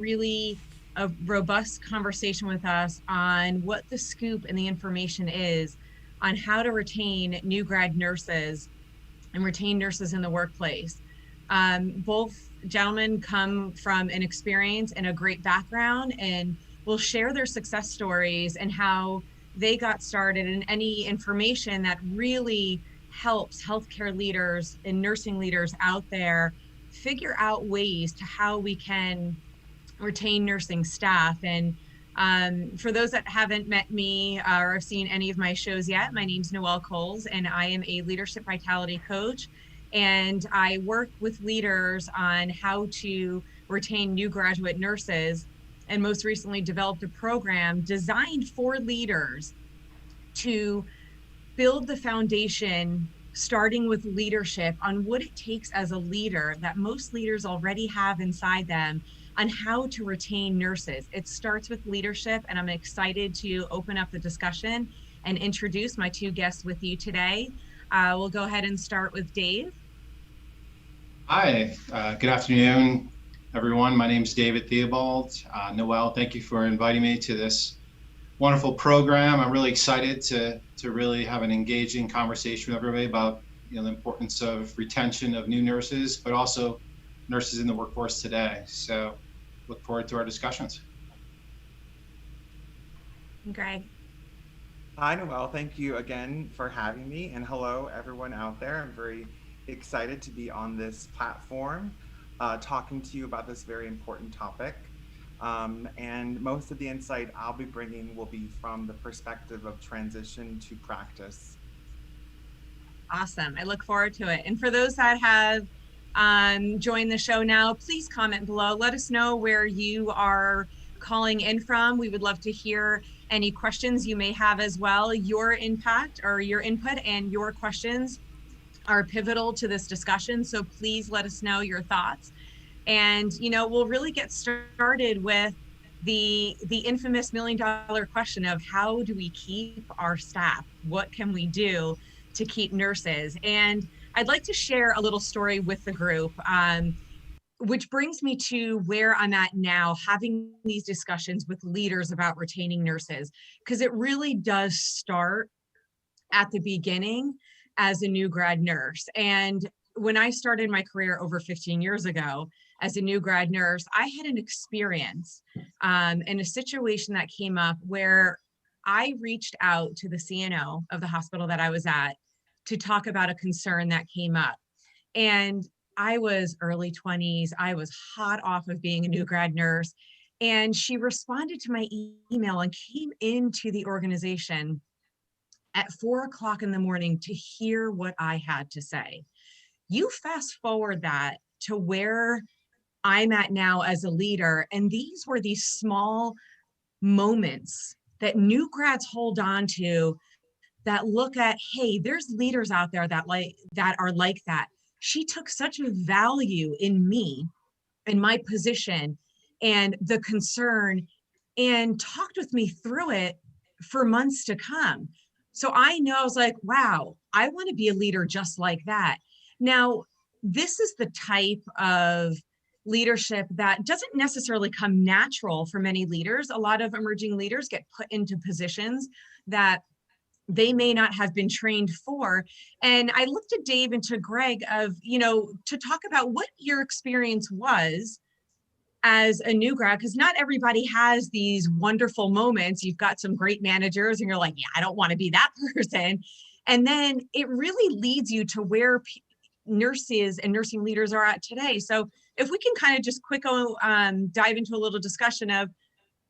really a robust conversation with us on what the scoop and the information is on how to retain new grad nurses and retain nurses in the workplace. Both gentlemen come from an experience and a great background and will share their success stories and how they got started and any information that really helps healthcare leaders and nursing leaders out there figure out ways to how we can retain nursing staff. And for those that haven't met me or have seen any of my shows yet, my name's Noelle Kohles, and I am a leadership vitality coach. And I work with leaders on how to retain new graduate nurses, and most recently developed a program designed for leaders to build the foundation, starting with leadership, on what it takes as a leader that most leaders already have inside them on how to retain nurses. It starts with leadership, and I'm excited to open up the discussion and introduce my two guests with you today. We'll go ahead and start with Dave. Hi, good afternoon, everyone. My name is David Theobald. Noelle, thank you for inviting me to this wonderful program. I'm really excited to really have an engaging conversation with everybody about the importance of retention of new nurses, but also nurses in the workforce today. So look forward to our discussions. Greg. Hi, Noelle. Thank you again for having me. And hello, everyone out there. I'm very excited to be on this platform talking to you about this very important topic. And most of the insight I'll be bringing will be from the perspective of transition to practice. Awesome. I look forward to it. And for those that have joined the show now, please comment below. Let us know where you are calling in from. We would love to hear any questions you may have as well. Your impact or your input and your questions are pivotal to this discussion. So please let us know your thoughts. And, we'll really get started with the infamous $1 million question of how do we keep our staff? What can we do to keep nurses? And I'd like to share a little story with the group, which brings me to where I'm at now, having these discussions with leaders about retaining nurses, because it really does start at the beginning as a new grad nurse. And when I started my career over 15 years ago as a new grad nurse, I had an experience in a situation that came up where I reached out to the CNO of the hospital that I was at to talk about a concern that came up. And I was early 20s. I was hot off of being a new grad nurse. And she responded to my email and came into the organization at 4 o'clock in the morning to hear what I had to say. You fast forward that to where I'm at now as a leader, and these were these small moments that new grads hold on to that look at, hey, there's leaders out there that are like that. She took such a value in me, in my position and the concern, and talked with me through it for months to come. So I know, I was like, wow, I want to be a leader just like that. Now, this is the type of leadership that doesn't necessarily come natural for many leaders. A lot of emerging leaders get put into positions that they may not have been trained for. And I looked at Dave and to Greg to talk about what your experience was as a new grad, because not everybody has these wonderful moments. You've got some great managers and you're like, yeah, I don't want to be that person. And then it really leads you to where nurses and nursing leaders are at today. So if we can kind of just dive into a little discussion of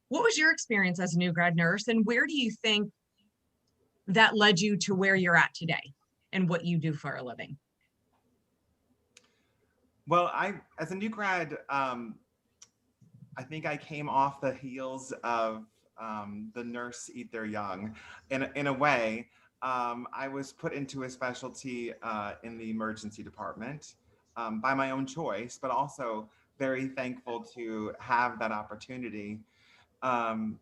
what was your experience as a new grad nurse and where do you think that led you to where you're at today and what you do for a living? Well, as a new grad, I think I came off the heels of the Nurse Eat Their Young. In a way, I was put into a specialty in the emergency department by my own choice, but also very thankful to have that opportunity. And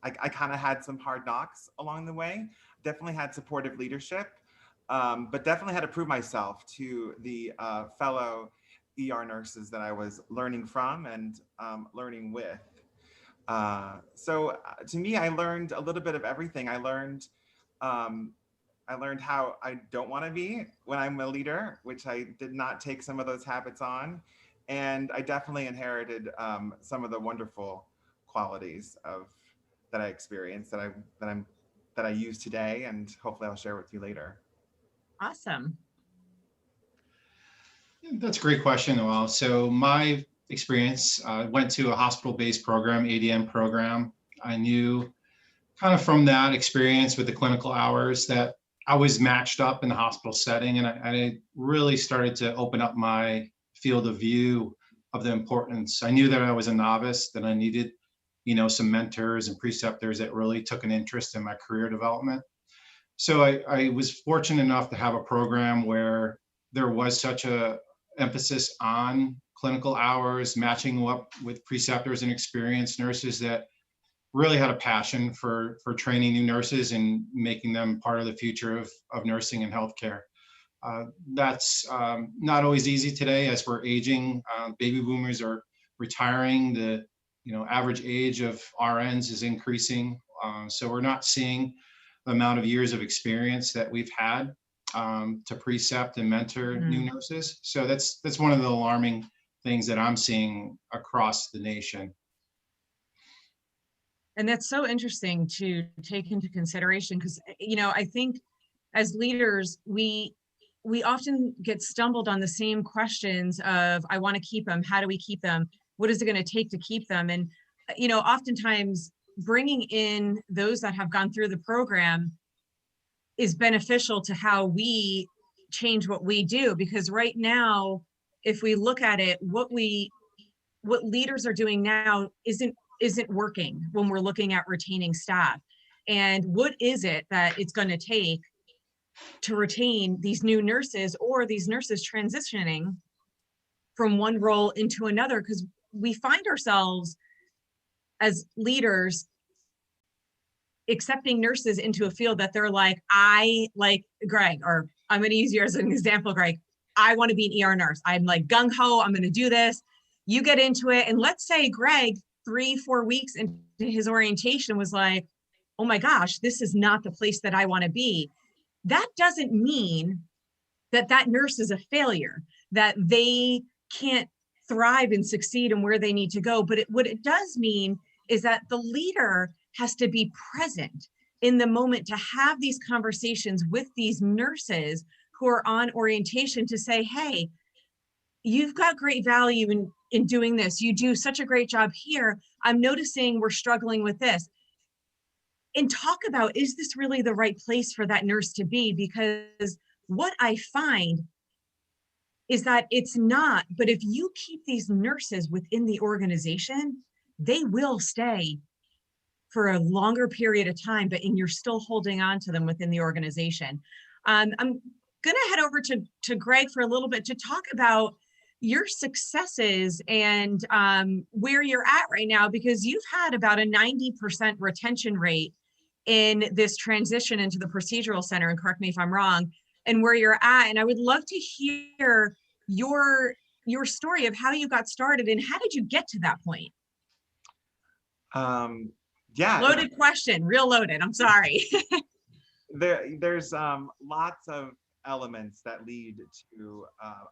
I kind of had some hard knocks along the way. Definitely had supportive leadership, but definitely had to prove myself to the fellow nurses that I was learning from and learning with. To me, I learned a little bit of everything. Um, I learned how I don't want to be when I'm a leader, which I did not take some of those habits on. And I definitely inherited some of the wonderful qualities of that I experienced that I use today, and hopefully I'll share with you later. Awesome. That's a great question, Noelle. So my experience, went to a hospital-based program, ADN program. I knew kind of from that experience with the clinical hours that I was matched up in the hospital setting, and I really started to open up my field of view of the importance. I knew that I was a novice, that I needed, some mentors and preceptors that really took an interest in my career development. So I was fortunate enough to have a program where there was such a emphasis on clinical hours, matching up with preceptors and experienced nurses that really had a passion for training new nurses and making them part of the future of nursing and healthcare. That's not always easy today as we're aging. Baby boomers are retiring. The average age of RNs is increasing. So we're not seeing the amount of years of experience that we've had to precept and mentor new nurses. So that's one of the alarming things that I'm seeing across the nation. And that's so interesting to take into consideration because, I think as leaders, we often get stumbled on the same questions of, I want to keep them. How do we keep them? What is it going to take to keep them? And, oftentimes bringing in those that have gone through the program is beneficial to how we change what we do. Because right now, if we look at it, what leaders are doing now isn't working when we're looking at retaining staff. And what is it that it's going to take to retain these new nurses or these nurses transitioning from one role into another? Because we find ourselves as leaders accepting nurses into a field that they're like, I like Greg, or I'm going to use you as an example, Greg. I want to be an ER nurse. I'm like gung ho. I'm going to do this. You get into it. And let's say Greg, 3-4 weeks into his orientation was like, oh my gosh, this is not the place that I want to be. That doesn't mean that that nurse is a failure, that they can't thrive and succeed in where they need to go. But what it does mean is that the leader has to be present in the moment to have these conversations with these nurses who are on orientation to say, hey, you've got great value in doing this. You do such a great job here. I'm noticing we're struggling with this. And talk about, is this really the right place for that nurse to be? Because what I find is that it's not, but if you keep these nurses within the organization, they will stay for a longer period of time, and you're still holding on to them within the organization. I'm going to head over to Greg for a little bit to talk about your successes and where you're at right now, because you've had about a 90% retention rate in this transition into the procedural center, and correct me if I'm wrong, and where you're at. And I would love to hear your story of how you got started and how did you get to that point? Yeah. Loaded question, real loaded. I'm sorry. There's lots of elements that lead to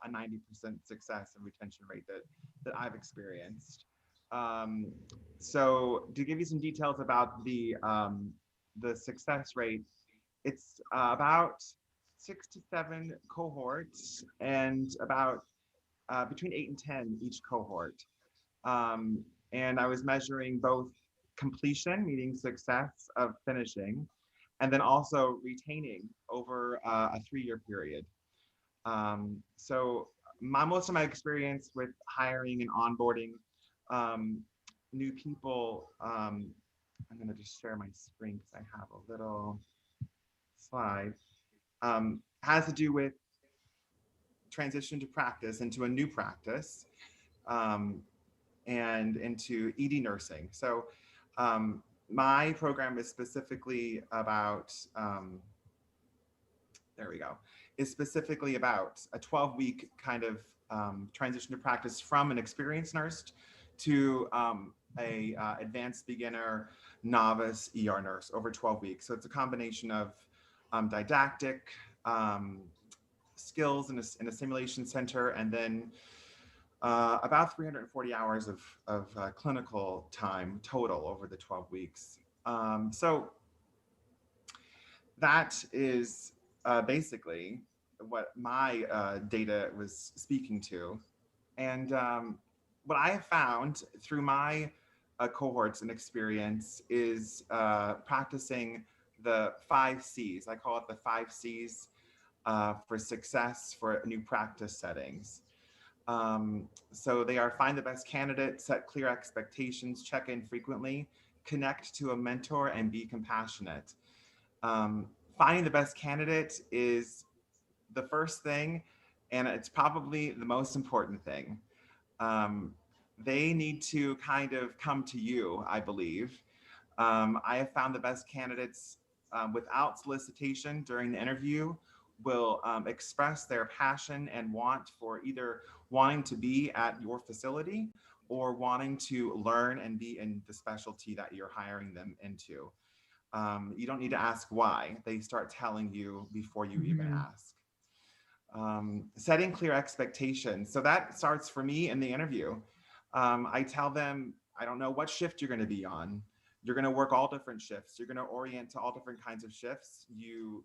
a 90% success and retention rate that I've experienced. So to give you some details about the success rate, it's about 6 to 7 cohorts and about between 8 and 10 each cohort. And I was measuring both completion, meaning success of finishing, and then also retaining over a 3-year period. So most of my experience with hiring and onboarding new people, I'm going to just share my screen because I have a little slide, has to do with transition to practice into a new practice and into ED nursing. So my program is specifically about, there we go. is specifically about a 12-week kind of transition to practice from an experienced nurse to a advanced beginner novice ER nurse over 12 weeks. So it's a combination of didactic skills in a simulation center, and then about 340 hours of clinical time total over the 12 weeks. So that is basically what my data was speaking to. And what I have found through my cohorts and experience is practicing the 5 C's. I call it the 5 C's for success for new practice settings. So they are: find the best candidate, set clear expectations, check in frequently, connect to a mentor, and be compassionate. Finding the best candidate is the first thing, and it's probably the most important thing. They need to kind of come to you, I believe. I have found the best candidates without solicitation during the interview will express their passion and want for either wanting to be at your facility or wanting to learn and be in the specialty that you're hiring them into. You don't need to ask why. They start telling you before you even ask. Setting clear expectations. So that starts for me in the interview. I tell them, I don't know what shift you're going to be on. You're going to work all different shifts. You're going to orient to all different kinds of shifts. You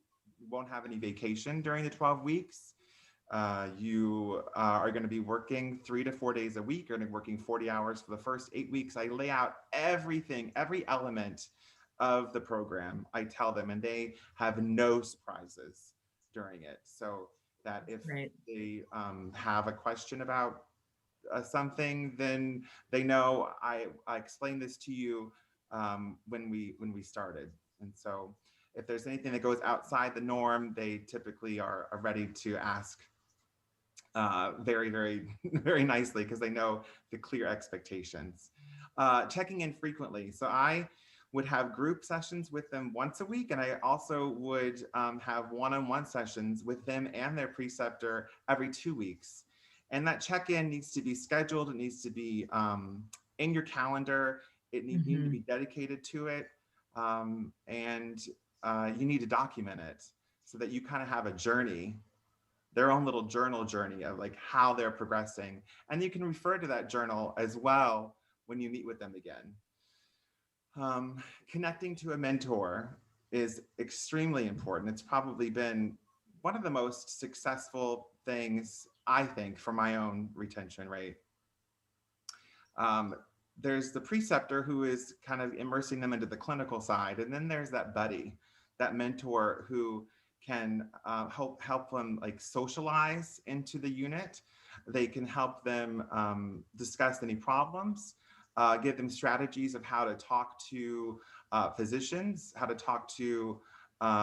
won't have any vacation during the 12 weeks. You are going to be working 3 to 4 days a week. You're going to be working 40 hours for the first 8 weeks. I lay out everything, every element of the program. I tell them, and they have no surprises during it. So that if they have a question about something, then they know I explained this to you when we started. And so if there's anything that goes outside the norm, they typically are ready to ask very, very, very nicely, because they know the clear expectations. Checking in frequently. So I would have group sessions with them once a week, and I also would have one-on-one sessions with them and their preceptor every 2 weeks. And that check-in needs to be scheduled. It needs to be in your calendar. It needs to be dedicated to it. And you need to document it so that you kind of have a journey, their own little journal journey of like how they're progressing. And you can refer to that journal as well when you meet with them again. Connecting to a mentor is extremely important. It's probably been one of the most successful things, I think, for my own retention rate. There's the preceptor who is kind of immersing them into the clinical side. And then there's that buddy, that mentor who can help them like socialize into the unit. They can help them discuss any problems, give them strategies of how to talk to physicians, how to talk to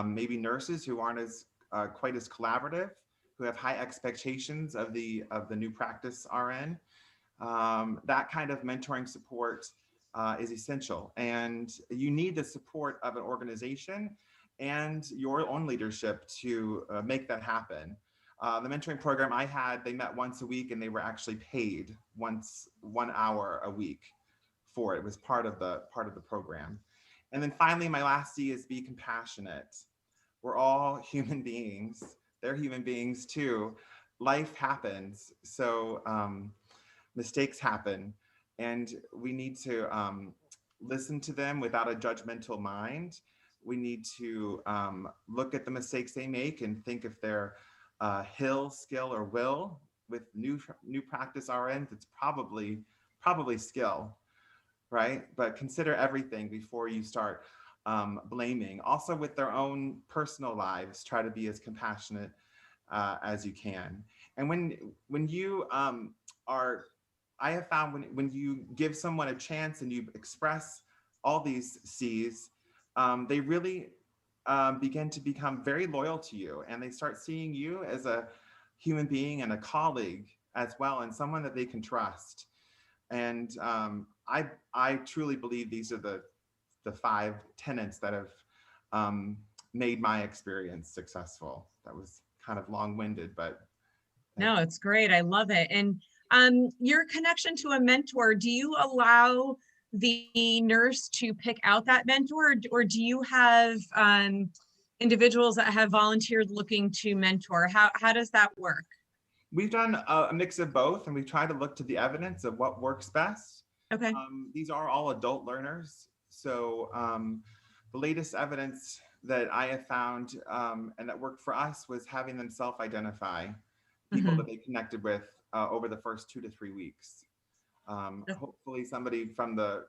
maybe nurses who aren't as quite as collaborative, who have high expectations of the new practice RN. That kind of mentoring support is essential, and you need the support of an organization and your own leadership to make that happen. The mentoring program I had, they met once a week, and they were actually paid 1 hour a week for it. It was part of the program. And then finally, my last C is be compassionate. We're all human beings. They're human beings too. Life happens. So mistakes happen, and we need to listen to them without a judgmental mind. We need to look at the mistakes they make and think if they're hill, skill, or will. With new practice RNs, it's probably skill, right? But consider everything before you start blaming. Also, with their own personal lives, try to be as compassionate as you can. And when you I have found when you give someone a chance and you express all these C's, they really begin to become very loyal to you, and they start seeing you as a human being and a colleague as well, and someone that they can trust. And I truly believe these are the 5 tenets that have made my experience successful. That was kind of long-winded, but No, it's great. I love it. And your connection to a mentor, do you allow the nurse to pick out that mentor, or do you have individuals that have volunteered looking to mentor? How does that work? we've done a mix of both, and we've tried to look to the evidence of what works best. Okay. These are all adult learners. So the latest evidence that I have found and that worked for us was having them self-identify people that they connected with over the first 2 to 3 weeks. Hopefully somebody from the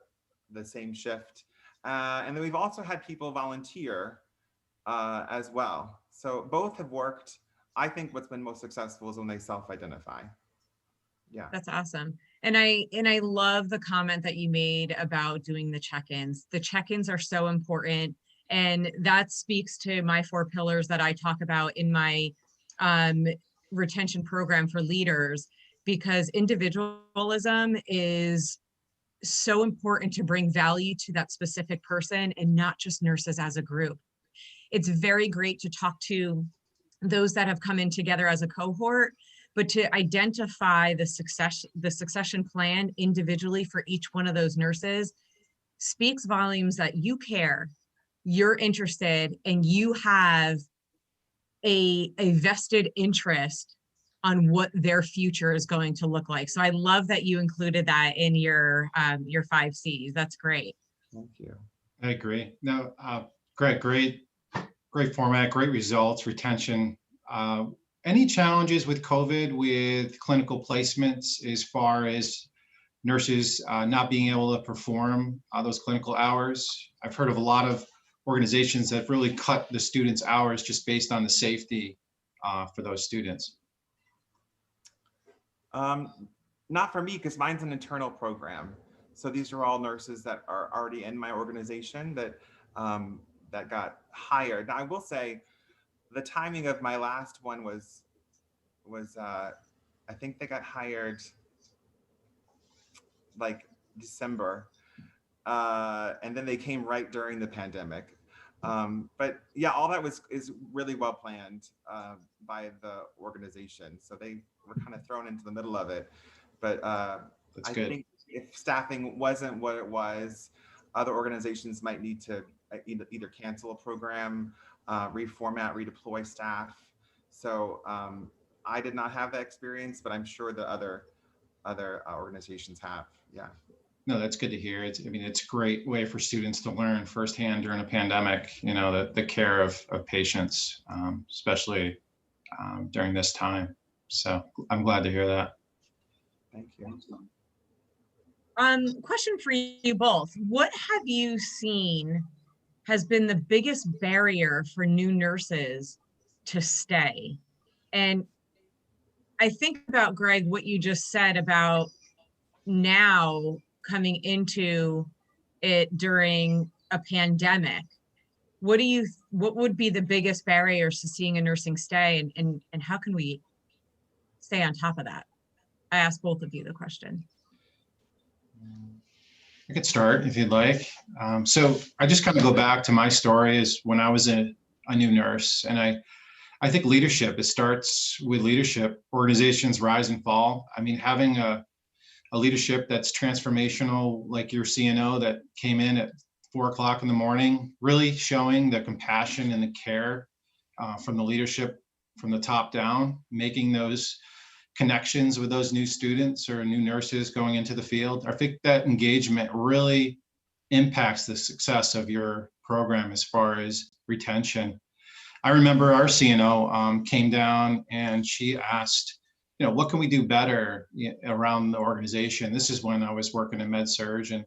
same shift. And then we've also had people volunteer as well. So both have worked. I think what's been most successful is when they self-identify. Yeah. That's awesome. And I love the comment that you made about doing the check-ins. The check-ins are so important. And that speaks to my 4 pillars that I talk about in my retention program for leaders, because individualism is so important to bring value to that specific person and not just nurses as a group. It's very great to talk to those that have come in together as a cohort, but to identify the succession plan individually for each one of those nurses speaks volumes that you care, you're interested, and you have a vested interest on what their future is going to look like. So I love that you included that in your 5 C's. That's great. Thank you. I agree. No, Greg, great format, great results, retention. Any challenges with COVID with clinical placements as far as nurses not being able to perform those clinical hours? I've heard of a lot of organizations that have really cut the students' hours just based on the safety for those students. Not for me, because mine's an internal program. So these are all nurses that are already in my organization that that got hired. Now I will say, the timing of my last one was I think they got hired like December, and then they came right during the pandemic. But yeah, all that is really well planned by the organization. So they were kind of thrown into the middle of it. But That's good. think if staffing wasn't what it was, other organizations might need to either cancel a program, reformat, redeploy staff. So I did not have that experience, but I'm sure the other organizations have. Yeah. No, that's good to hear. It's a great way for students to learn firsthand during a pandemic, the care of patients, especially during this time. So I'm glad to hear that. Thank you. Question for you both. What have you seen has been the biggest barrier for new nurses to stay? And I think about, Greg, what you just said about now coming into it during a pandemic. What would be the biggest barriers to seeing a nursing stay, and how can we stay on top of that? I asked both of you the question. I could start if you'd like. So I just kind of go back to my story as when I was a new nurse, and I think leadership, it starts with leadership. Organizations rise and fall. I mean, having a leadership that's transformational, like your CNO that came in at 4 o'clock in the morning, really showing the compassion and the care from the leadership from the top down, making those connections with those new students or new nurses going into the field. I think that engagement really impacts the success of your program as far as retention. I remember our CNO came down and she asked, what can we do better around the organization? This is when I was working in med-surg, and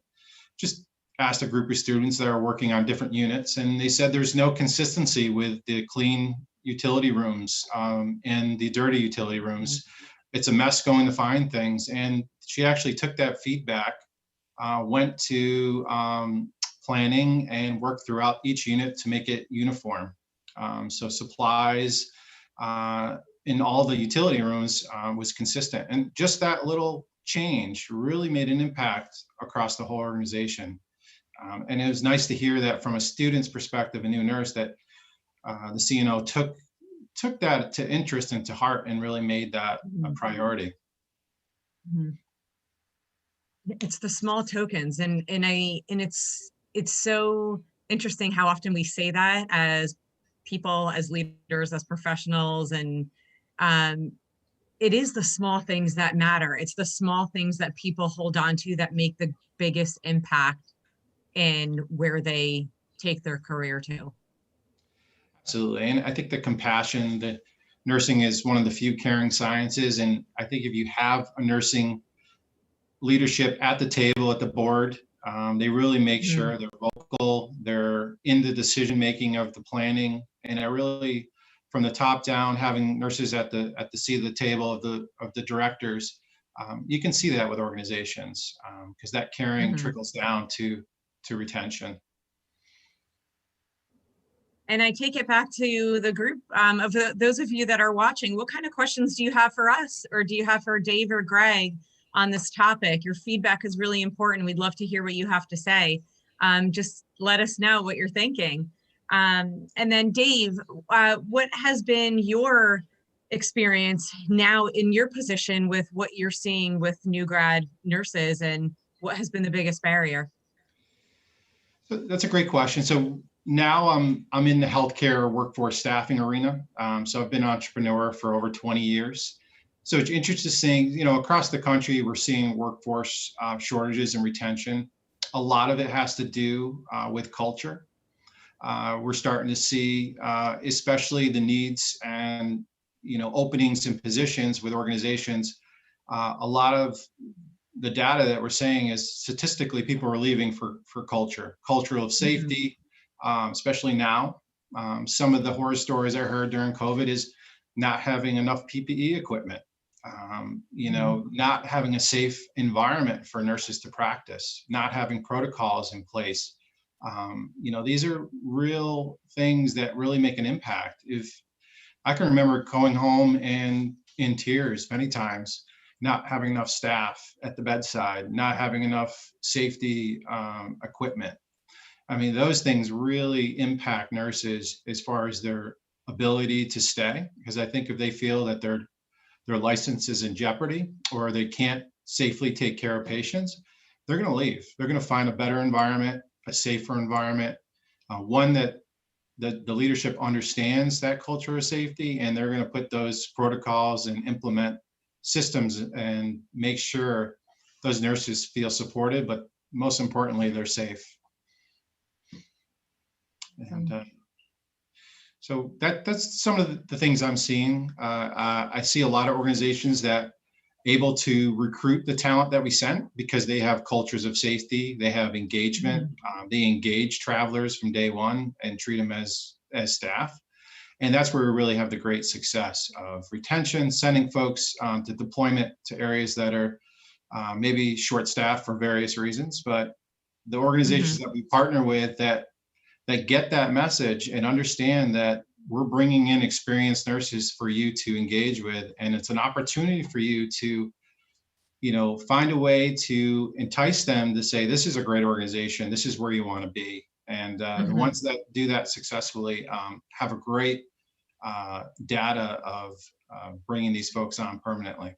just asked a group of students that are working on different units, and they said there's no consistency with the clean utility rooms and the dirty utility rooms. It's a mess going to find things. And she actually took that feedback, went to planning and worked throughout each unit to make it uniform. So supplies in all the utility rooms was consistent. And just that little change really made an impact across the whole organization. And it was nice to hear that from a student's perspective, a new nurse, that the CNO took took that to interest and to heart and really made that a priority. Mhm. It's the small tokens, and it's so interesting how often we say that as people, as leaders, as professionals, and um, it is the small things that matter. It's the small things that people hold on to that make the biggest impact in where they take their career to. Absolutely. And I think the compassion, the nursing is one of the few caring sciences. And I think if you have a nursing leadership at the table, at the board, they really make sure they're vocal, they're in the decision making of the planning. And I really, from the top down, having nurses at the seat of the table of the directors, you can see that with organizations, because that caring trickles down to retention. And I take it back to the group of those of you that are watching. What kind of questions do you have for us, or do you have for Dave or Greg on this topic? Your feedback is really important. We'd love to hear what you have to say. Just let us know what you're thinking. And then Dave, what has been your experience now in your position with what you're seeing with new grad nurses, and what has been the biggest barrier? So that's a great question. So now I'm in the healthcare workforce staffing arena. So I've been an entrepreneur for over 20 years. So it's interesting seeing, you know, across the country, we're seeing workforce shortages and retention. A lot of it has to do with culture. We're starting to see, especially the needs and, you know, openings and positions with organizations. A lot of the data that we're saying is statistically people are leaving for cultural safety, especially now. Some of the horror stories I heard during COVID is not having enough PPE equipment, you know, not having a safe environment for nurses to practice, not having protocols in place. You know, these are real things that really make an impact. If I can remember going home and in tears many times, not having enough staff at the bedside, not having enough safety equipment. I mean, those things really impact nurses as far as their ability to stay, because I think if they feel that their license is in jeopardy or they can't safely take care of patients, they're going to leave. They're going to find a better environment, a safer environment, one that the leadership understands that culture of safety, and they're going to put those protocols and implement systems and make sure those nurses feel supported, but most importantly, they're safe. And so that's some of the things I'm seeing. I see a lot of organizations that able to recruit the talent that we sent because they have cultures of safety, they have engagement, they engage travelers from day one and treat them as staff. And that's where we really have the great success of retention, sending folks to deployment to areas that are maybe short-staffed for various reasons. But the organizations that we partner with that get that message and understand that we're bringing in experienced nurses for you to engage with, and it's an opportunity for you to, you know, find a way to entice them to say, this is a great organization, this is where you want to be. And the ones that do that successfully have a great data of bringing these folks on permanently.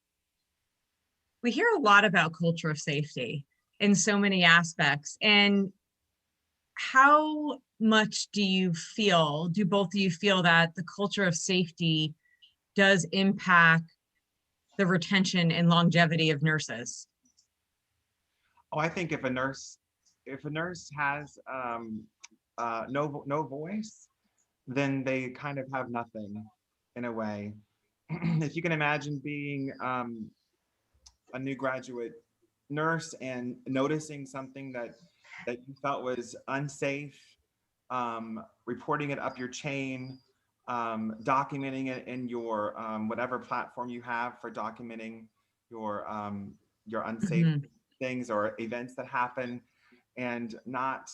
We hear a lot about culture of safety in so many aspects. And how much do both of you feel that the culture of safety does impact the retention and longevity of nurses? Oh, I think if a nurse has no voice, then they kind of have nothing in a way. If you can imagine being a new graduate nurse and noticing something that you felt was unsafe, reporting it up your chain, documenting it in your whatever platform you have for documenting your unsafe things or events that happen, and not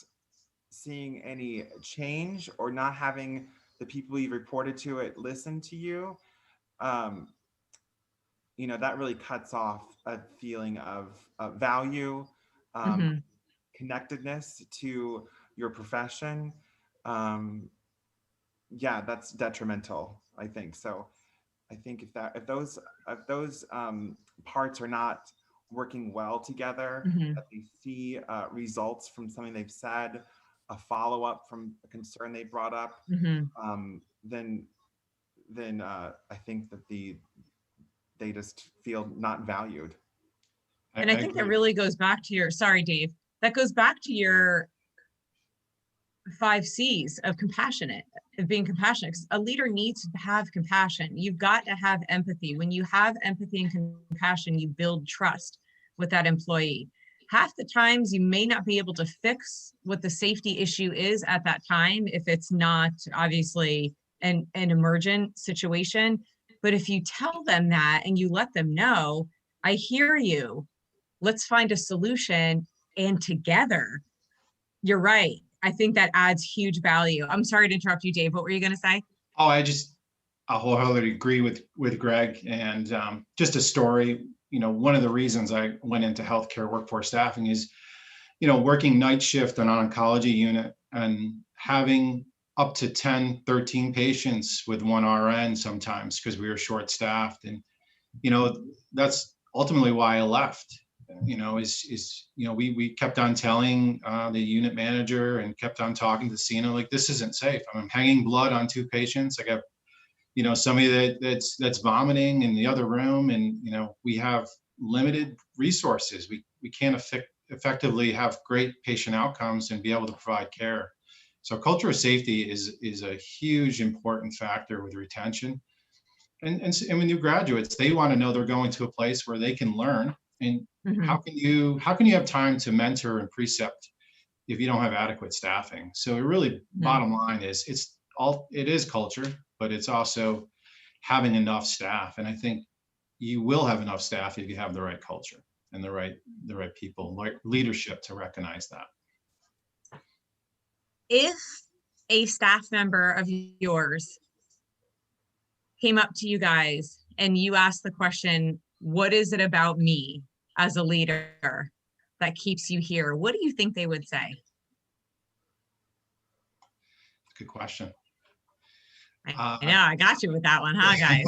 seeing any change or not having the people you reported to it listen to you, you know, that really cuts off a feeling of value, connectedness to your profession. Yeah, that's detrimental I think. So I think if those parts are not working well together, Mhm. that they see results from something they've said, a follow-up from a concern they brought up, Mhm. then I think that they just feel not valued. And I I think that agree. really goes back to your, sorry, Dave, that goes back to your 5 C's of compassionate, of being compassionate. 'Cause a leader needs to have compassion. You've got to have empathy. When you have empathy and compassion, you build trust with that employee. Half the times you may not be able to fix what the safety issue is at that time if it's not obviously an emergent situation. But if you tell them that and you let them know, I hear you, let's find a solution, and together, you're right. I think that adds huge value. I'm sorry to interrupt you, Dave. What were you going to say? Oh, I wholeheartedly agree with Greg. And just a story, one of the reasons I went into healthcare workforce staffing is, working night shift on an oncology unit and having up to 10, 13 patients with one RN sometimes because we were short staffed. And, that's ultimately why I left. We kept on telling the unit manager and kept on talking to the CNO, like, this isn't safe. I'm hanging blood on 2 patients. I got, somebody that's vomiting in the other room, and, we have limited resources. We can't effectively have great patient outcomes and be able to provide care. So culture of safety is a huge important factor with retention. And when new graduates, they want to know they're going to a place where they can learn. And how Mhm. can you have time to mentor and precept if you don't have adequate staffing? So it really, Mhm. bottom line is, it is culture, but it's also having enough staff. And I think you will have enough staff if you have the right culture and the right people, like leadership, to recognize that. If a staff member of yours came up to you guys and you asked the question, what is it about me as a leader that keeps you here? What do you think they would say? Good question. I know, I got you with that one, huh, guys?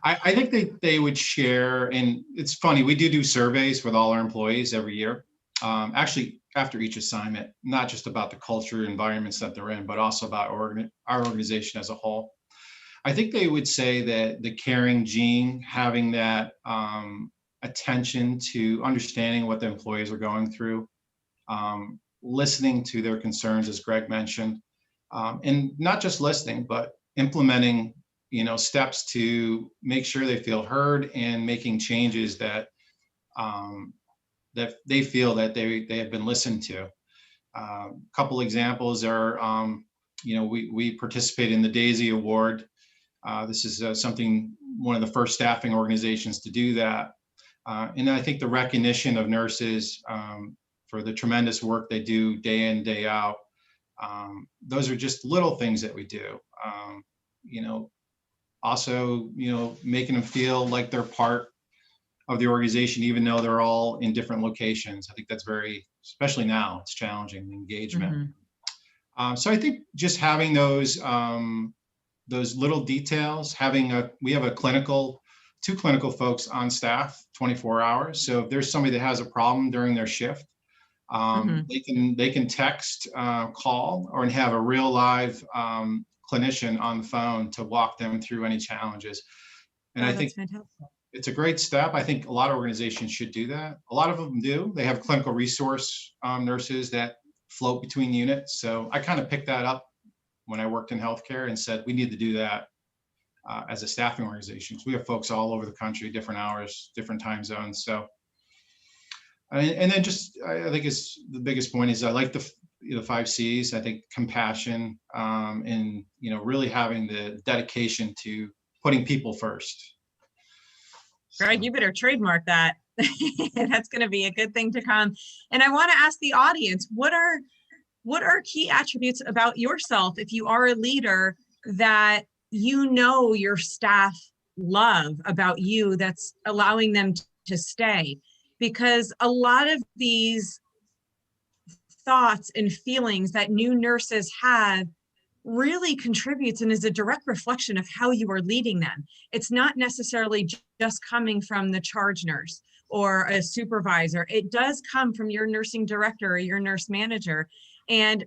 I think they would share, and it's funny, we do surveys with all our employees every year. Actually, after each assignment, not just about the culture environments that they're in, but also about our organization as a whole. I think they would say that the caring gene, having that attention to understanding what the employees are going through, listening to their concerns, as Greg mentioned, and not just listening, but implementing, steps to make sure they feel heard and making changes that that they feel that they have been listened to. A couple examples are, we participate in the Daisy Award. This is something, one of the first staffing organizations to do that. And I think the recognition of nurses for the tremendous work they do day in, day out. Those are just little things that we do. Also, making them feel like they're part of the organization, even though they're all in different locations. I think that's especially now, it's challenging, the engagement. Mhm. So I think just having those little details, we have two clinical folks on staff 24 hours. So if there's somebody that has a problem during their shift, Mhm. they can text, call, or have a real live clinician on the phone to walk them through any challenges. And I Oh, think that's fantastic. it's a great step. I think a lot of organizations should do that. A lot of them do. They have clinical resource nurses that float between units. So I kind of picked that up when I worked in healthcare and said, we need to do that as a staffing organization. So we have folks all over the country, different hours, different time zones. So, and then I think the biggest point is I like the 5 C's. I think compassion, and, really having the dedication to putting people first. Greg, So. you better trademark that. That's going to be a good thing to come. And I want to ask the audience, what are key attributes about yourself, if you are a leader, that your staff love about you that's allowing them to stay? Because a lot of these thoughts and feelings that new nurses have really contributes and is a direct reflection of how you are leading them. It's not necessarily just coming from the charge nurse or a supervisor. It does come from your nursing director or your nurse manager. And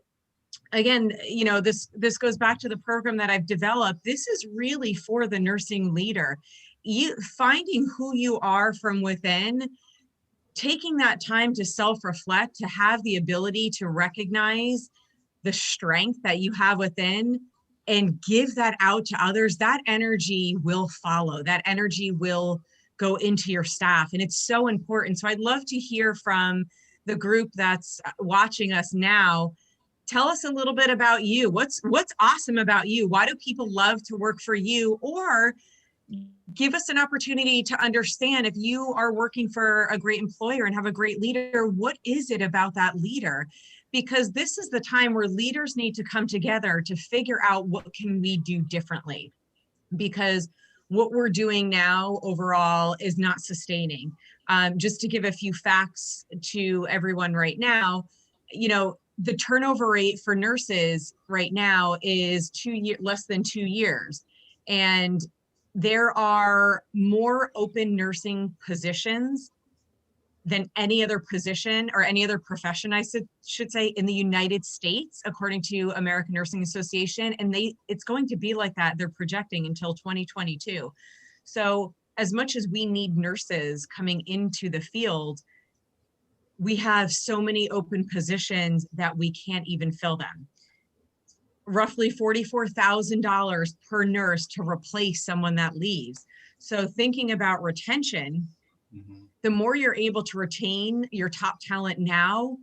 again, you know, this goes back to the program that I've developed. This is really for the nursing leader. You finding who you are from within, taking that time to self-reflect, to have the ability to recognize the strength that you have within and give that out to others, that energy will follow. That energy will go into your staff. And it's so important. So I'd love to hear from the group that's watching us now. Tell us a little bit about you. What's awesome about you? Why do people love to work for you? Or give us an opportunity to understand, if you are working for a great employer and have a great leader, what is it about that leader? Because this is the time where leaders need to come together to figure out what can we do differently. Because what we're doing now overall is not sustaining. Just to give a few facts to everyone right now, you know, the turnover rate for nurses right now is less than 2 years. And there are more open nursing positions than any other position or any other profession, I should say, in the United States, according to American Nursing Association. And it's going to be like that, they're projecting, until 2022. So as much as we need nurses coming into the field, we have so many open positions that we can't even fill them. Roughly $44,000 per nurse to replace someone that leaves. So thinking about retention, the more you're able to retain your top talent now,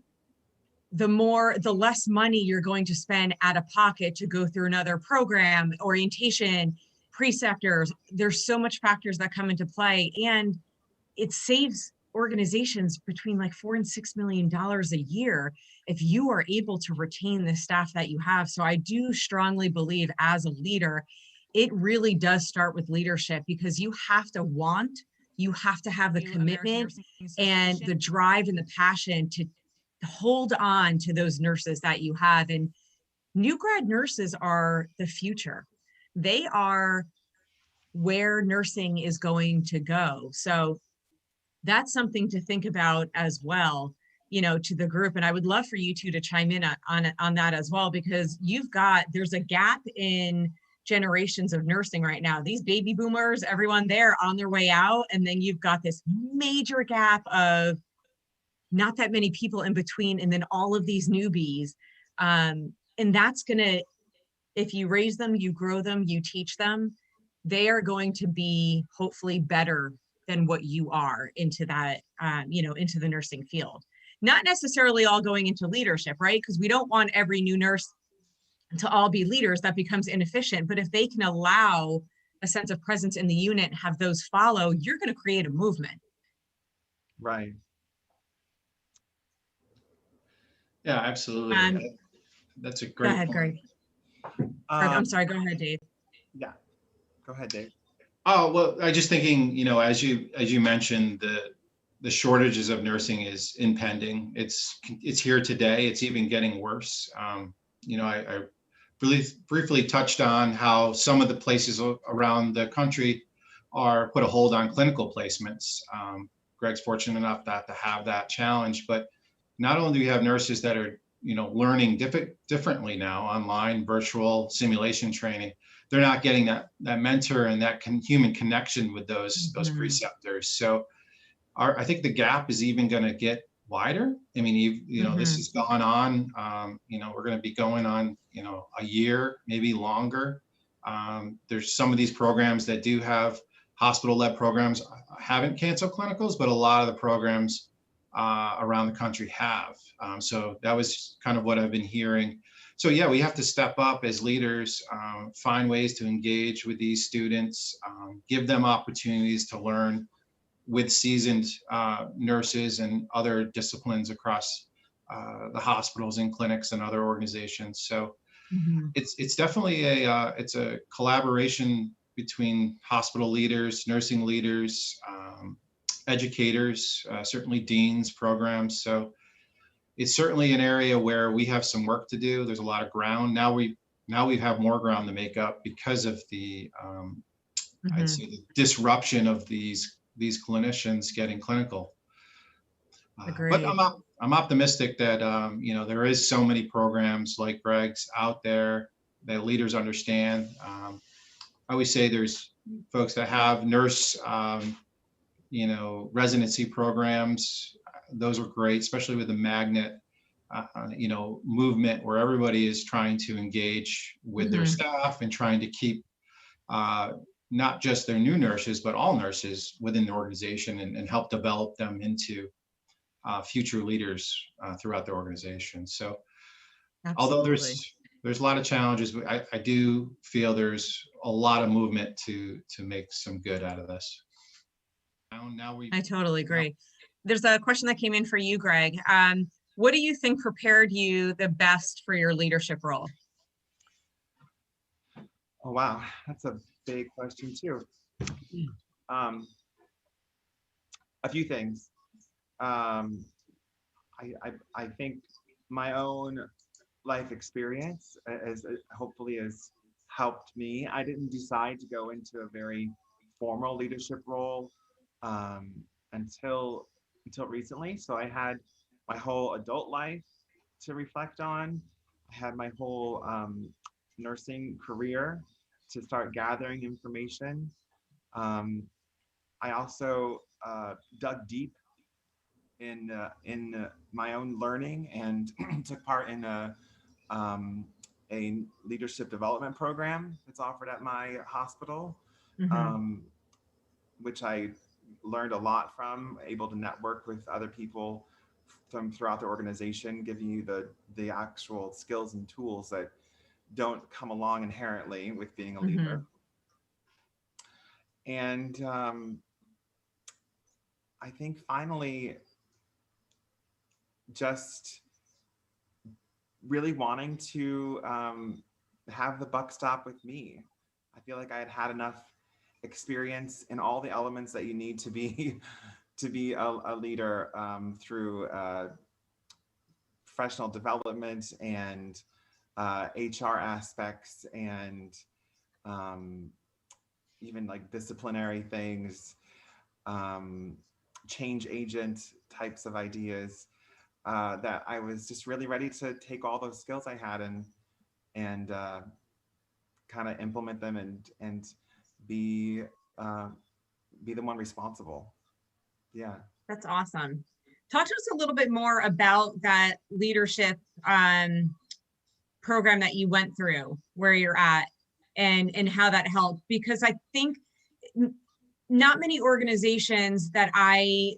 the less money you're going to spend out of pocket to go through another program, orientation, preceptors. There's so much factors that come into play, and it saves organizations between like $4 and $6 million a year if you are able to retain the staff that you have. So I do strongly believe, as a leader, it really does start with leadership, because you have to have the commitment and the drive and the passion to hold on to those nurses that you have. And new grad nurses are the future. They are where nursing is going to go. So that's something to think about as well, you know, to the group. And I would love for you two to chime in on that as well, because there's a gap in generations of nursing right now. These baby boomers, everyone, they're on their way out. And then you've got this major gap of not that many people in between. And then all of these newbies. And that's if you raise them, you grow them, you teach them, they are going to be hopefully better than what you are into that, into the nursing field. Not necessarily all going into leadership, right? Because we don't want every new nurse to all be leaders. That becomes inefficient. But if they can allow a sense of presence in the unit and have those follow, you're going to create a movement. Right. Yeah, absolutely. That's a great Go ahead, point. Greg. I'm sorry, go ahead, Dave. Yeah, go ahead, Dave. Oh, well, I just thinking, you know, as you mentioned, the shortages of nursing is impending. It's here today. It's even getting worse. You know, I really briefly touched on how some of the places around the country put a hold on clinical placements. Greg's fortunate enough not to have that challenge, but not only do we have nurses that are, you know, learning differently now, online, virtual, simulation training, they're not getting that mentor and that human connection with those preceptors. So I think the gap is even going to get wider. I mean, you know, this has gone on, you know, we're going to be going on, you know, a year, maybe longer. There's some of these programs that do have hospital-led programs, haven't canceled clinicals, but a lot of the programs around the country have. So that was kind of what I've been hearing. So yeah, we have to step up as leaders, find ways to engage with these students, give them opportunities to learn with seasoned nurses and other disciplines across the hospitals and clinics and other organizations. So it's definitely it's a collaboration between hospital leaders, nursing leaders, educators, certainly deans, programs. So it's certainly an area where we have some work to do. There's a lot of ground. Now now we have more ground to make up because of the, I'd Mhm. say, the disruption of these clinicians getting clinical. But Agreed. I'm optimistic that there is so many programs like Greg's out there that leaders understand. I always say there's folks that have nurse residency programs. Those are great, especially with the magnet movement, where everybody is trying to engage with their Mhm. staff and trying to keep not just their new nurses, but all nurses within the organization, and help develop them into future leaders throughout the organization. So although Absolutely. there's a lot of challenges, I do feel there's a lot of movement to make some good out of this. Now we I totally now, agree. There's a question that came in for you, Greg. What do you think prepared you the best for your leadership role? Oh, wow. That's a big question too. A few things. Um, I think my own life experience as hopefully has helped me. I didn't decide to go into a very formal leadership role um, until recently. So I had my whole adult life to reflect on. I had my whole nursing career to start gathering information. I also dug deep in my own learning and took part in um, a leadership development program that's offered at my hospital, Mhm. um, which I learned a lot from, able to network with other people from throughout the organization, giving you the actual skills and tools that don't come along inherently with being a leader. Mhm. And I think finally, just really wanting to have the buck stop with me. I feel like I had enough experience in all the elements that you need to be to be a leader through professional development and HR aspects and um, even like disciplinary things, um, change agent types of ideas. That I was just really ready to take all those skills I had and kind of implement them and be uh, be the one responsible. Yeah. That's awesome. Talk to us a little bit more about that leadership um, program that you went through, where you're at, and how that helped. Because I think not many organizations that I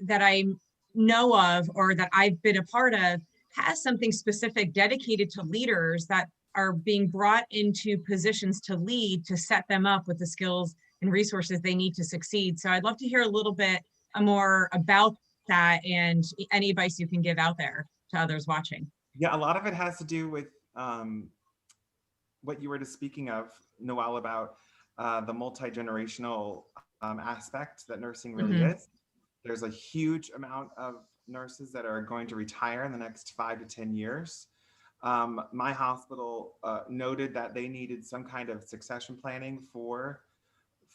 know of or that I've been a part of has something specific dedicated to leaders that are being brought into positions to lead, to set them up with the skills and resources they need to succeed. So I'd love to hear a little bit more about that and any advice you can give out there to others watching. Yeah, a lot of it has to do with what you were just speaking of, Noelle, about the multi-generational aspect that nursing really Mm-hmm. is. There's a huge amount of nurses that are going to retire in the next 5 to 10 years. My hospital noted that they needed some kind of succession planning for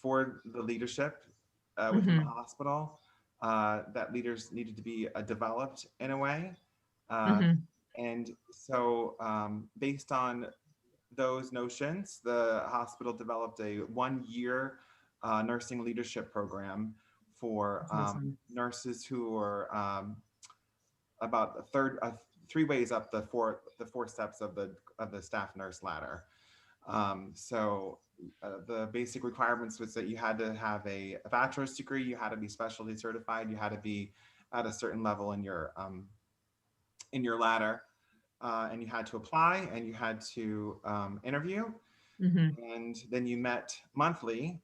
the leadership within the Mm-hmm. hospital. That leaders needed to be developed in a way. Uh, Mm-hmm. and so, based on those notions, the hospital developed a 1 year nursing leadership program for That's awesome. nurses who are about a third, 3 ways up the four steps of the staff nurse ladder. The basic requirements was that you had to have a bachelor's degree, you had to be specialty certified, you had to be at a certain level in your ladder, and you had to apply and you had to interview, Mm-hmm. and then you met monthly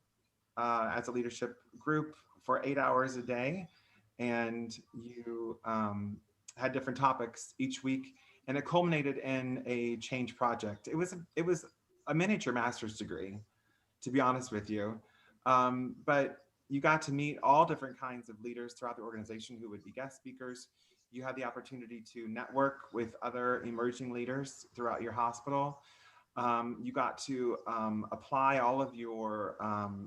as a leadership group for 8 hours a day, and you had different topics each week, and it culminated in a change project. It was a miniature master's degree, to be honest with you, but you got to meet all different kinds of leaders throughout the organization who would be guest speakers. You had the opportunity to network with other emerging leaders throughout your hospital. You got to apply all of your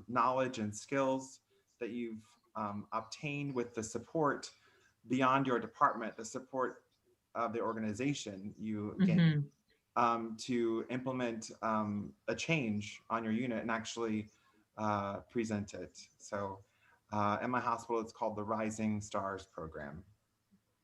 knowledge and skills that you've obtained with the support beyond your department, the support of the organization you gain, to implement a change on your unit and actually present it. So at my hospital, it's called the Rising Stars program.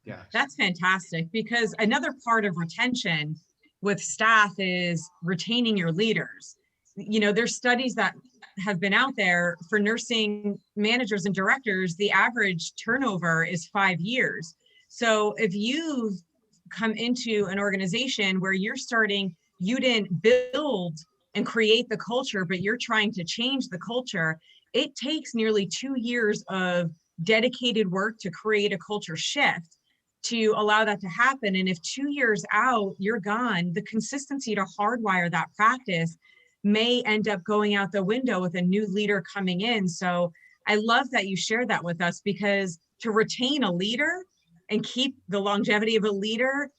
Yeah. That's fantastic, because another part of retention with staff is retaining your leaders. You know, there's studies that have been out there for nursing managers and directors, the average turnover is 5 years. So if you've come into an organization where you're starting, you didn't build and create the culture, but you're trying to change the culture, it takes nearly 2 years of dedicated work to create a culture shift to allow that to happen. And if 2 years out, you're gone, the consistency to hardwire that practice may end up going out the window with a new leader coming in. So I love that you shared that with us, because to retain a leader and keep the longevity of a leader,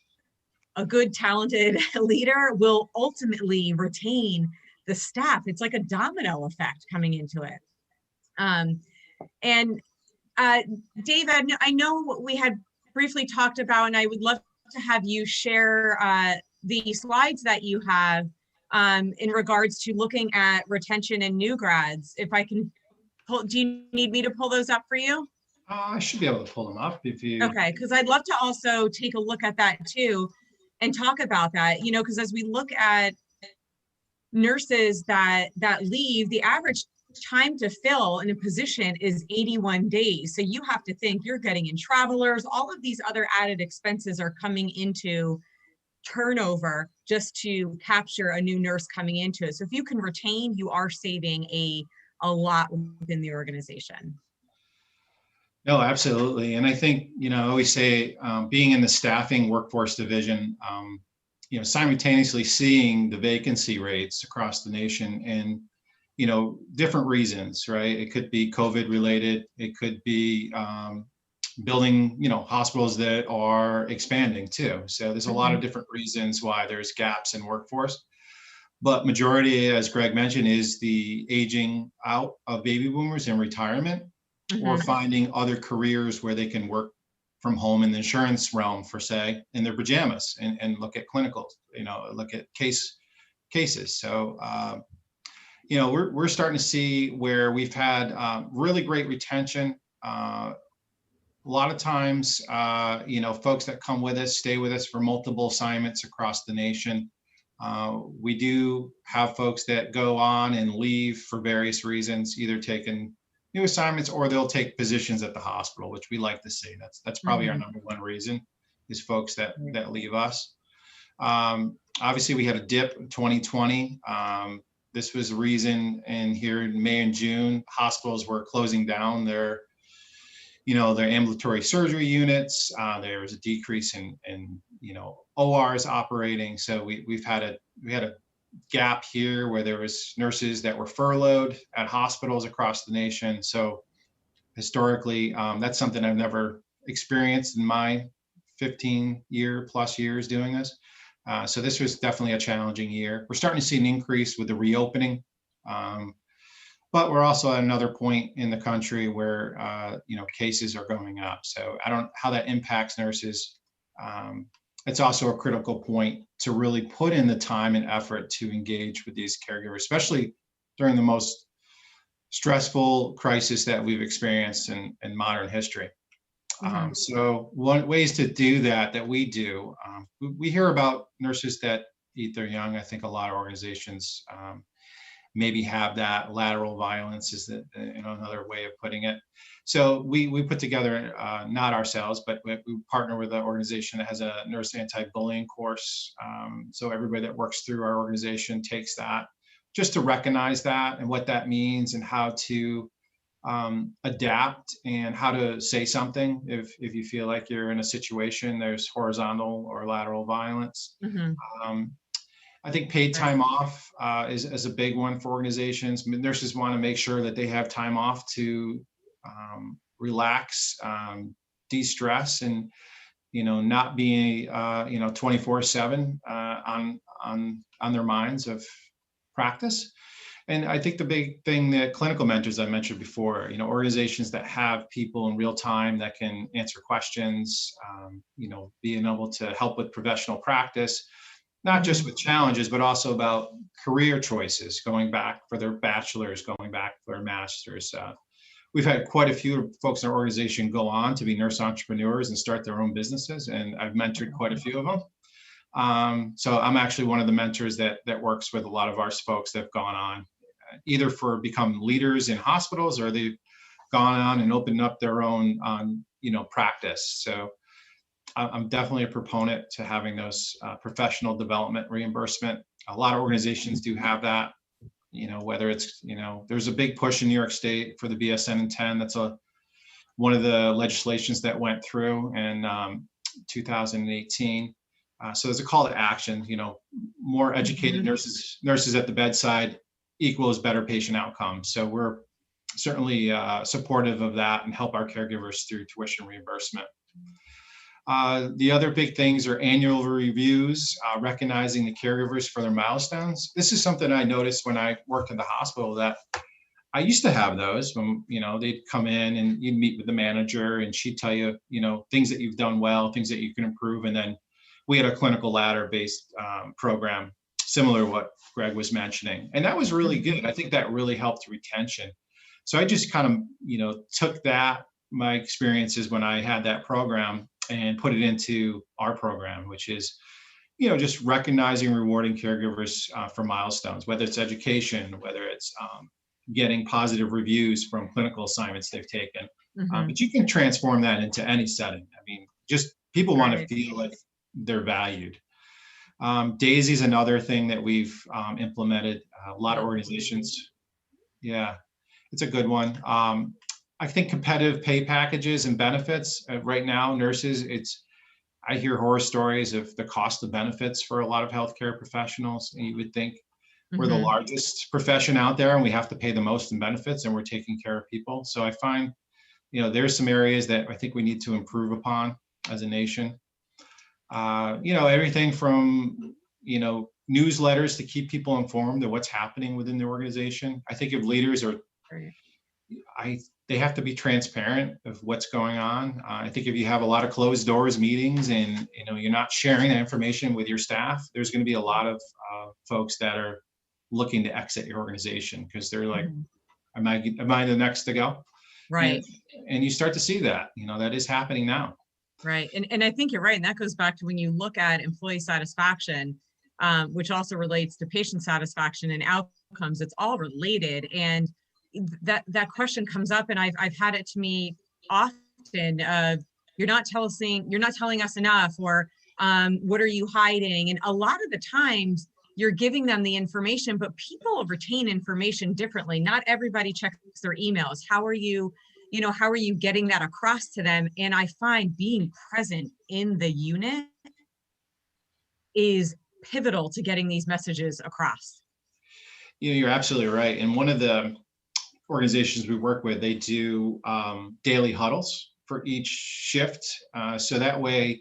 a good, talented leader will ultimately retain the staff. It's like a domino effect coming into it. David, I know we had briefly talked about, and I would love to have you share the slides that you have in regards to looking at retention and new grads. If I can pull, do you need me to pull those up for you? I should be able to pull them up if you. Okay, because I'd love to also take a look at that too and talk about that, you know, because as we look at nurses that leave, the average time to fill in a position is 81 days. So you have to think you're getting in travelers, all of these other added expenses are coming into turnover just to capture a new nurse coming into it. So if you can retain, you are saving a lot within the organization. No, absolutely. And I think, you know, I always say being in the staffing workforce division, you know, simultaneously seeing the vacancy rates across the nation and, you know, different reasons, right? It could be COVID related. It could be building, you know, hospitals that are expanding too. So there's a lot of different reasons why there's gaps in workforce. But majority, as Greg mentioned, is the aging out of baby boomers in retirement or finding other careers where they can work from home in the insurance realm, for say, in their pajamas and look at clinicals, you know, look at cases. So, you know, we're starting to see where we've had really great retention. A lot of times, you know, folks that come with us, stay with us for multiple assignments across the nation. We do have folks that go on and leave for various reasons, either taking new assignments or they'll take positions at the hospital, which we like to see. That's probably our number one reason, is folks that leave us. Obviously, we had a dip in 2020. This was the reason, and here in May and June, hospitals were closing down their, you know, their ambulatory surgery units. There was a decrease in you know, ORs operating. So we had a gap here where there was nurses that were furloughed at hospitals across the nation. So historically, that's something I've never experienced in my 15+ years doing this. So this was definitely a challenging year. We're starting to see an increase with the reopening, but we're also at another point in the country where you know, cases are going up. So I don't know how that impacts nurses. It's also a critical point to really put in the time and effort to engage with these caregivers, especially during the most stressful crisis that we've experienced in modern history. So one ways to do that we do, we hear about nurses that eat their young. I think a lot of organizations maybe have that. Lateral violence is the, you know, another way of putting it. So we put together, not ourselves, but we partner with an organization that has a nurse anti-bullying course. So everybody that works through our organization takes that, just to recognize that and what that means and how to adapt and how to say something if you feel like you're in a situation there's horizontal or lateral violence. I think paid time off is a big one for organizations. Nurses want to make sure that they have time off to relax, de-stress, and, you know, not be, you know, 24/7 on on their minds of practice. And I think the big thing that clinical mentors I mentioned before, organizations that have people in real time that can answer questions, being able to help with professional practice, not just with challenges, but also about career choices, going back for their bachelor's, going back for their master's. We've had quite a few folks in our organization go on to be nurse entrepreneurs and start their own businesses, and I've mentored quite a few of them. So I'm actually one of the mentors that works with a lot of our folks that have gone on, either for become leaders in hospitals, or they've gone on and opened up their own, practice. So I'm definitely a proponent to having those professional development reimbursement. A lot of organizations do have that. Whether it's, there's a big push in New York State for the BSN and 10. That's one of the legislations that went through in 2018. So there's a call to action. More educated nurses at the bedside equals better patient outcomes. So we're certainly supportive of that and help our caregivers through tuition reimbursement. The other big things are annual reviews, recognizing the caregivers for their milestones. This is something I noticed when I worked in the hospital, that I used to have those when, they'd come in and you'd meet with the manager and she'd tell you, things that you've done well, things that you can improve. And then we had a clinical ladder based program, similar to what Greg was mentioning. And that was really good. I think that really helped retention. So I just kind of, took my experiences when I had that program and put it into our program, which is, just recognizing and rewarding caregivers for milestones, whether it's education, whether it's getting positive reviews from clinical assignments they've taken. But you can transform that into any setting. I mean, just people want to feel like they're valued. DAISY is another thing that we've implemented. A lot of organizations. Yeah, it's a good one. I think competitive pay packages and benefits right now, nurses, I hear horror stories of the cost of benefits for a lot of healthcare professionals. And you would think we're the largest profession out there and we have to pay the most in benefits, and we're taking care of people. So I find, there's some areas that I think we need to improve upon as a nation. Everything from, newsletters to keep people informed of what's happening within the organization. I think if leaders are, they have to be transparent of what's going on. I think if you have a lot of closed doors meetings and you're not sharing that information with your staff, there's going to be a lot of folks that are looking to exit your organization because they're like, am I the next to go? Right. And you start to see that, that is happening now. Right. And I think you're right. And that goes back to when you look at employee satisfaction, which also relates to patient satisfaction and outcomes, it's all related. And that question comes up, and I've had it to me often. You're not telling us enough, or what are you hiding? And a lot of the times you're giving them the information, but people retain information differently. Not everybody checks their emails. How are you getting that across to them? And I find being present in the unit is pivotal to getting these messages across. You're absolutely right. And one of the organizations we work with, they do daily huddles for each shift. So that way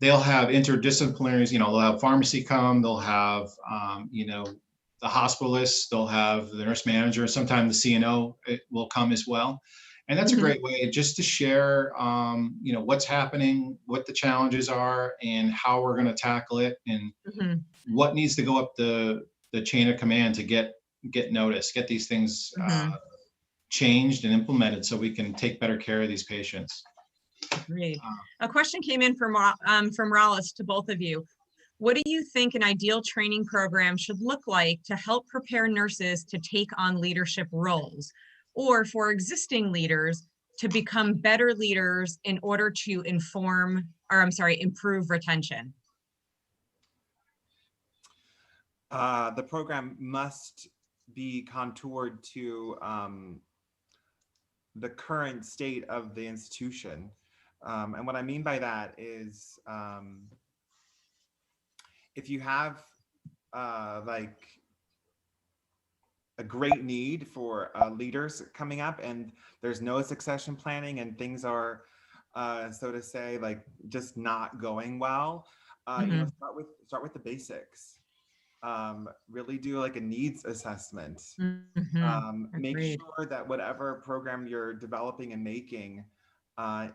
they'll have interdisciplinaries, they'll have pharmacy come, they'll have, the hospitalist, they'll have the nurse manager, sometimes the CNO will come as well. And that's a great way just to share, what's happening, what the challenges are, and how we're going to tackle it, and what needs to go up the chain of command to get noticed, get these things changed and implemented so we can take better care of these patients. Great. A question came in from Rallis to both of you. What do you think an ideal training program should look like to help prepare nurses to take on leadership roles, or for existing leaders to become better leaders in order to improve retention? The program must be contoured to the current state of the institution. And what I mean by that is if you have like a great need for leaders coming up and there's no succession planning and things are, so to say, like just not going well, start with the basics. really do like a needs assessment. Make Agreed. sure that whatever program you're developing and making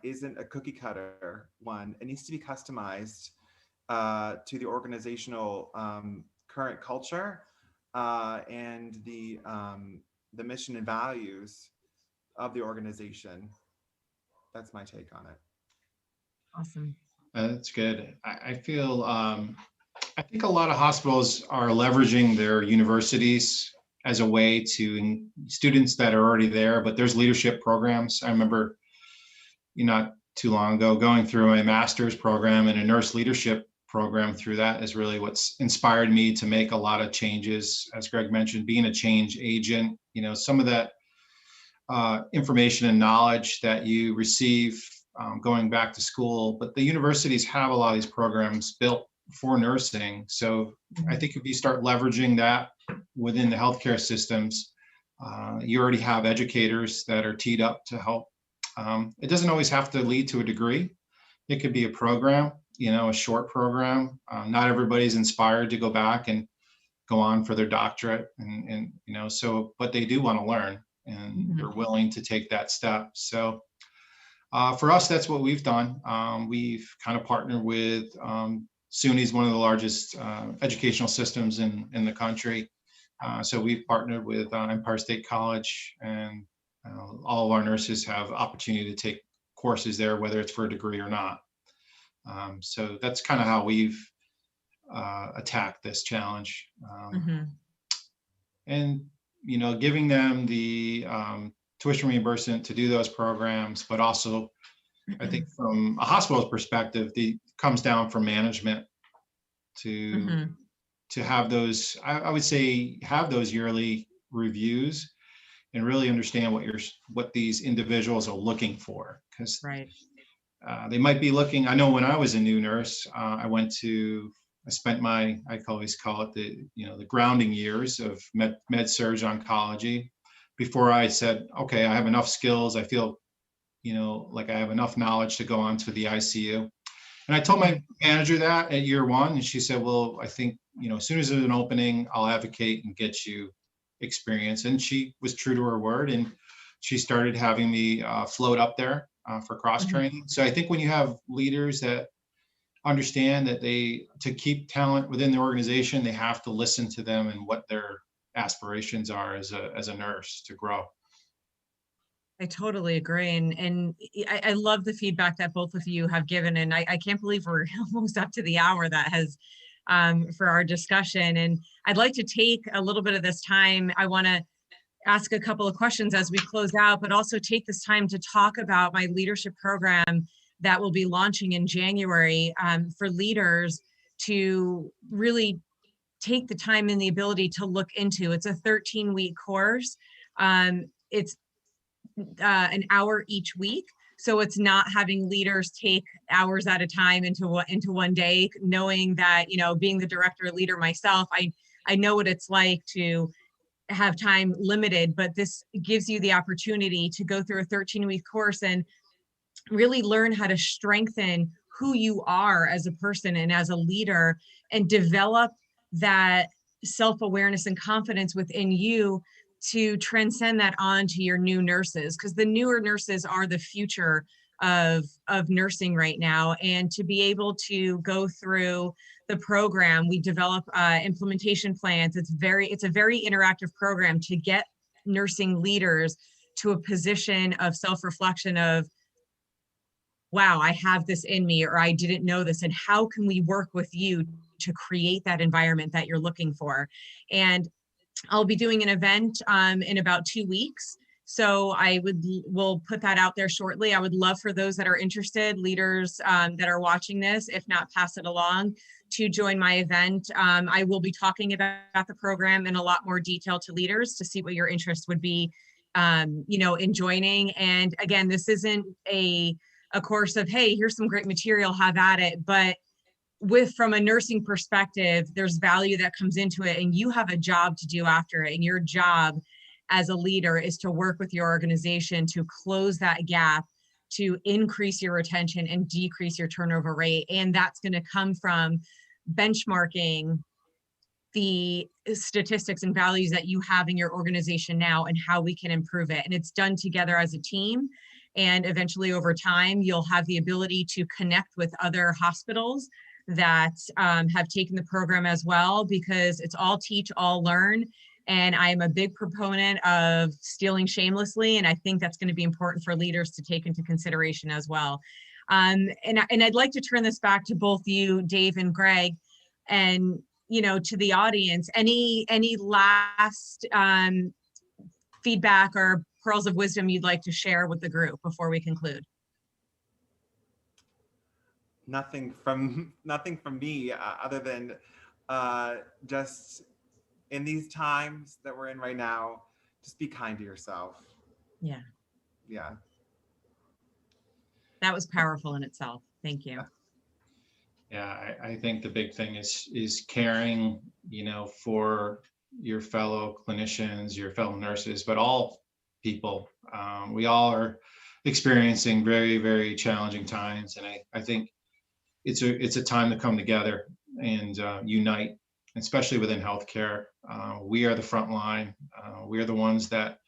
isn't a cookie cutter one. It needs to be customized to the organizational current culture and the mission and values of the organization. That's my take on it. Awesome. That's good. I feel, I think a lot of hospitals are leveraging their universities as a way to students that are already there, but there's leadership programs. I remember, not too long ago going through a master's program and a nurse leadership program through that is really what's inspired me to make a lot of changes. As Greg mentioned, being a change agent, some of that information and knowledge that you receive going back to school, but the universities have a lot of these programs built for nursing. So I think if you start leveraging that within the healthcare systems, you already have educators that are teed up to help. It doesn't always have to lead to a degree. It could be a program, a short program. Not everybody's inspired to go back and go on for their doctorate and so, but they do want to learn and they're willing to take that step. So for us, that's what we've done. We've kind of partnered with SUNY's one of the largest educational systems in the country. So we've partnered with Empire State College, and all of our nurses have opportunity to take courses there, whether it's for a degree or not. So that's kind of how we've attacked this challenge. And, giving them the tuition reimbursement to do those programs, but also I think from a hospital's perspective, it comes down from management to have those, I would say, have those yearly reviews and really understand what these individuals are looking for. Because they might be looking, I know when I was a new nurse, I spent my, I always call it the grounding years of med surg oncology before I said, okay, I have enough skills. I feel, like I have enough knowledge to go on to the ICU. And I told my manager that at year one, and she said, well, I think, as soon as there's an opening, I'll advocate and get you experience. And she was true to her word. And she started having me float up there for cross training. So I think when you have leaders that understand that to keep talent within the organization, they have to listen to them and what their aspirations are as a nurse to grow. I totally agree. And I love the feedback that both of you have given. And I can't believe we're almost up to the hour that has for our discussion. And I'd like to take a little bit of this time. I want to ask a couple of questions as we close out, but also take this time to talk about my leadership program that will be launching in January for leaders to really take the time and the ability to look into. It's a 13-week course. It's an hour each week. So it's not having leaders take hours at a time into one day, knowing that, being the director or leader myself, I know what it's like to have time limited, but this gives you the opportunity to go through a 13-week course and really learn how to strengthen who you are as a person and as a leader, and develop that self-awareness and confidence within you to transcend that on to your new nurses, because the newer nurses are the future of nursing right now. And to be able to go through the program, we develop implementation plans. It's a very interactive program to get nursing leaders to a position of self-reflection of, wow, I have this in me, or I didn't know this, and how can we work with you to create that environment that you're looking for? And I'll be doing an event in about 2 weeks. So we'll put that out there shortly. I would love for those that are interested, leaders that are watching this, if not pass it along, to join my event. I will be talking about the program in a lot more detail to leaders to see what your interest would be, in joining. And again, this isn't a course of, hey, here's some great material, have at it. But from a nursing perspective, there's value that comes into it, and you have a job to do after it. And your job as a leader is to work with your organization to close that gap, to increase your retention and decrease your turnover rate. And that's going to come from benchmarking the statistics and values that you have in your organization now and how we can improve it. And it's done together as a team. And eventually over time, you'll have the ability to connect with other hospitals that have taken the program as well, because it's all teach, all learn. And I'm a big proponent of stealing shamelessly. And I think that's going to be important for leaders to take into consideration as well. And I'd like to turn this back to both you, Dave and Greg, and to the audience. Any last feedback or pearls of wisdom you'd like to share with the group before we conclude? Nothing from me other than just in these times that we're in right now, just be kind to yourself. Yeah. Yeah. That was powerful in itself. Thank you. Yeah, I think the big thing is caring, for your fellow clinicians, your fellow nurses, but all people. We all are experiencing very, very challenging times, and I think it's a time to come together and unite, especially within healthcare. We are the front line. We are the ones that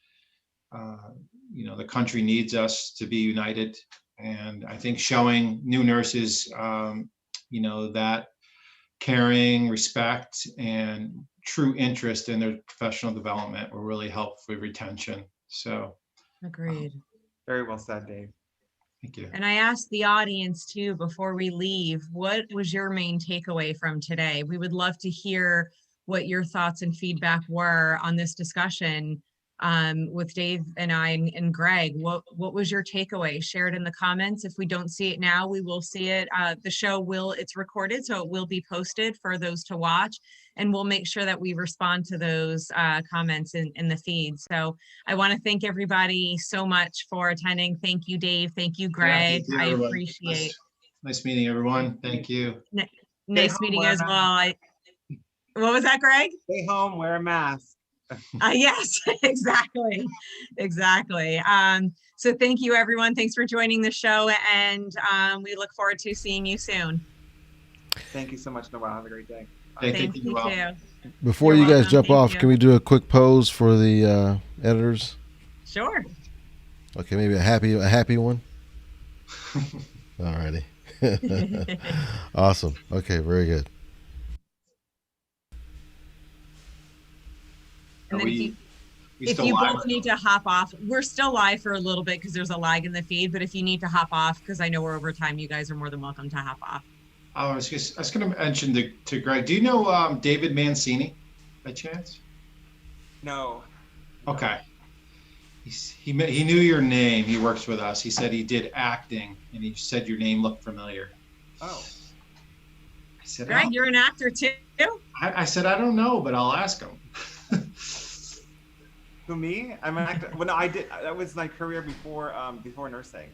the country needs us to be united. And I think showing new nurses, that caring, respect, and true interest in their professional development will really help with retention. So, agreed. Very well said, Dave. Thank you. And I asked the audience too, before we leave, what was your main takeaway from today? We would love to hear what your thoughts and feedback were on this discussion with Dave and I and Greg. What was your takeaway? Share it in the comments. If we don't see it now, we will see it. The show it's recorded, so it will be posted for those to watch, and we'll make sure that we respond to those comments in the feed. So I want to thank everybody so much for attending. Thank you, Dave. Thank you, Greg. Yeah, thank you, I appreciate. Nice meeting everyone. Thank you. Nice meeting as well. What was that, Greg? Stay home, wear a mask. Yes, exactly. So thank you, everyone. Thanks for joining the show, and we look forward to seeing you soon. Thank you so much, Noelle. Have a great day. Thank you too. Before you guys jump off, can we do a quick pose for the editors? Sure. Okay, maybe a happy one. Alrighty. Awesome. Okay, very good. And then if you both need to hop off, we're still live for a little bit because there's a lag in the feed, but if you need to hop off, because I know we're over time, you guys are more than welcome to hop off. I was going to mention to Greg, do you know David Mancini by chance? No. Okay. He knew your name. He works with us. He said he did acting, and he said your name looked familiar. Oh. I said, Greg, you're an actor too? I said, I don't know, but I'll ask him. Who, me? I'm an actor. Well, no, I did. That was my career before nursing.